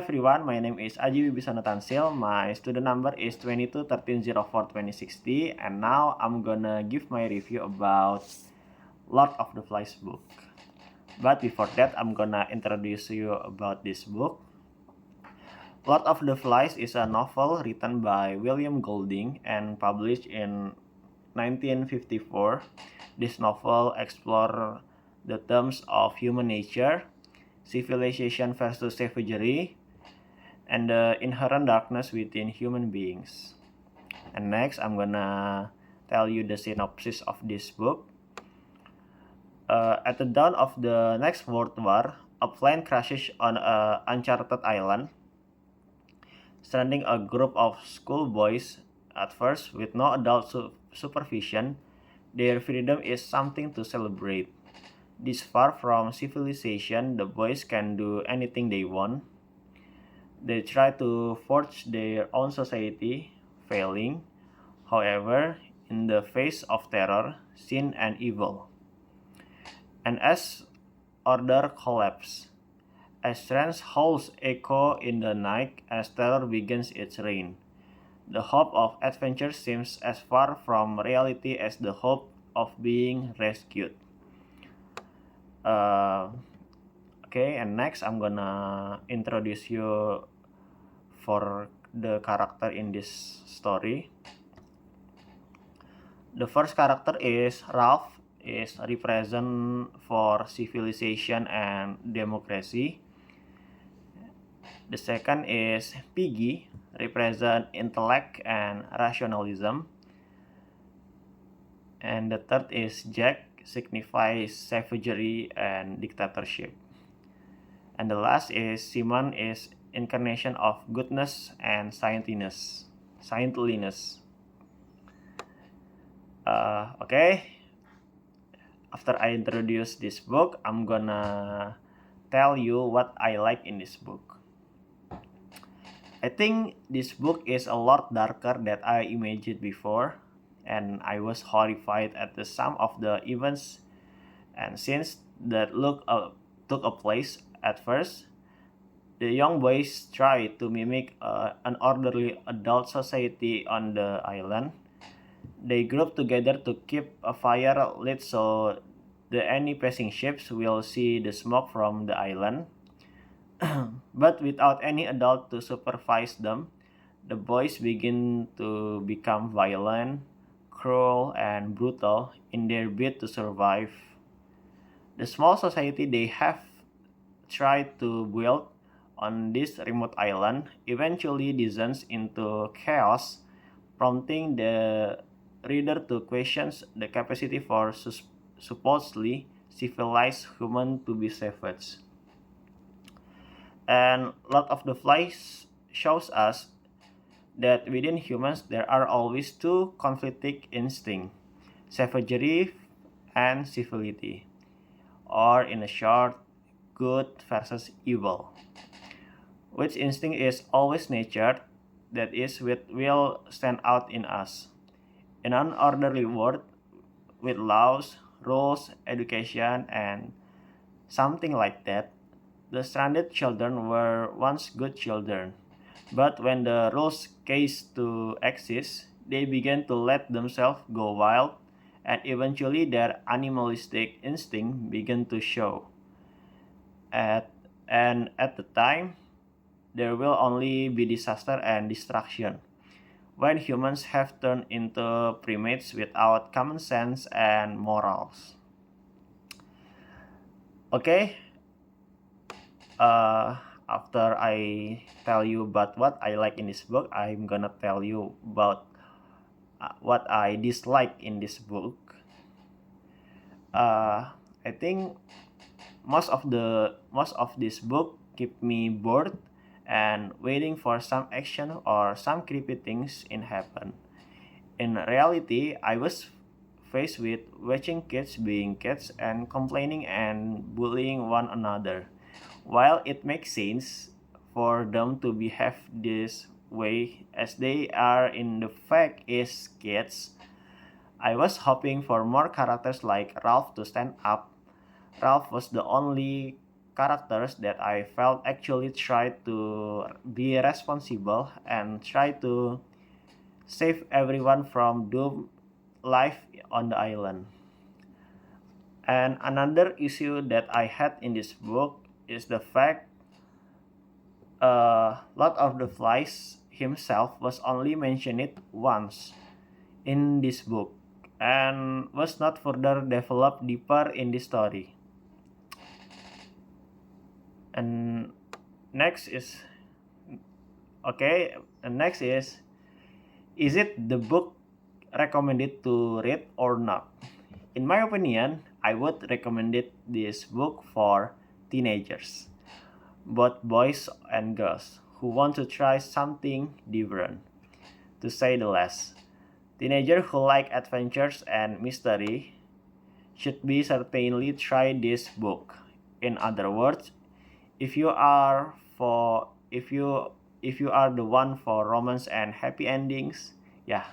everyone, my name is Aji Wibisono Tansil. My student number is 2213042060, and now I'm gonna give my review about Lord of the Flies book. But before that, I'm gonna introduce you about this book. Lord of the Flies is a novel written by William Golding and published in 1954. This novel explores the themes of human nature, civilization versus savagery, and the inherent darkness within human beings. And next, I'm gonna tell you the synopsis of this book. At the dawn of the next World War, a plane crashes on an uncharted island, stranding a group of schoolboys. At first, with no adult supervision, their freedom is something to celebrate. This far from civilization, the boys can do anything they want. They try to forge their own society, failing, however, in the face of terror, sin, and evil. And as order collapses, a strange howls echo in the night as terror begins its reign. The hope of adventure seems as far from reality as the hope of being rescued. Okay, and next I'm gonna introduce you for the character in this story. The first character is Ralph, is represent for civilization and democracy. The second is Piggy, represent intellect and rationalism. And the third is Jack, signifies savagery and dictatorship. And the last is Simon, is incarnation of goodness and saintliness. Okay, after I introduce this book, I'm gonna tell you what I like in this book. I think this book is a lot darker than I imagined before, and I was horrified at the sum of the events and scenes that took a place. At first, the young boys tried to mimic an orderly adult society on the island. They grouped together to keep a fire lit so any passing ships will see the smoke from the island. But without any adult to supervise them, the boys begin to become violent, cruel, and brutal in their bid to survive. The small society they have tried to build on this remote island eventually descends into chaos, prompting the reader to question the capacity for supposedly civilized humans to be savage. And Lord of the Flies shows us that within humans there are always two conflicting instincts, savagery and civility, or in a short, good versus evil. Which instinct is always nature, that is, will stand out in us. In an orderly world, with laws, rules, education, and something like that, the stranded children were once good children. But when the rules ceased to exist, they began to let themselves go wild, and eventually their animalistic instinct began to show. At the time, there will only be disaster and destruction. When humans have turned into primates without common sense and morals. Okay, after I tell you about what I like in this book, I'm gonna tell you about what I dislike in this book. I think most of this book keep me bored and waiting for some action or some creepy things in happen. In reality, I was faced with watching kids being kids and complaining and bullying one another. While it makes sense for them to behave this way as they are in the fact is kids, I was hoping for more characters like Ralph to stand up. Ralph was the only characters that I felt actually tried to be responsible and try to save everyone from doomed life on the island. And another issue that I had in this book is the fact Lord of the Flies himself was only mentioned once in this book and was not further developed deeper in the story. And next is is it the book recommended to read or not? In my opinion, I would recommend this book for teenagers, both boys and girls, who want to try something different, to say the least. Teenagers who like adventures and mystery should be certainly try this book. In other words, if you are the one for romance and happy endings, yeah,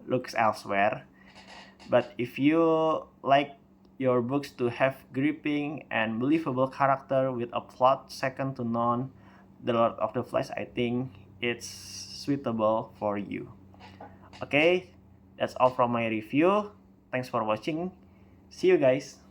look elsewhere. But if you like your books to have gripping and believable character with a plot second to none, The Lord of the Flies, I think it's suitable for you. Okay, that's all from my review. Thanks for watching. See you guys.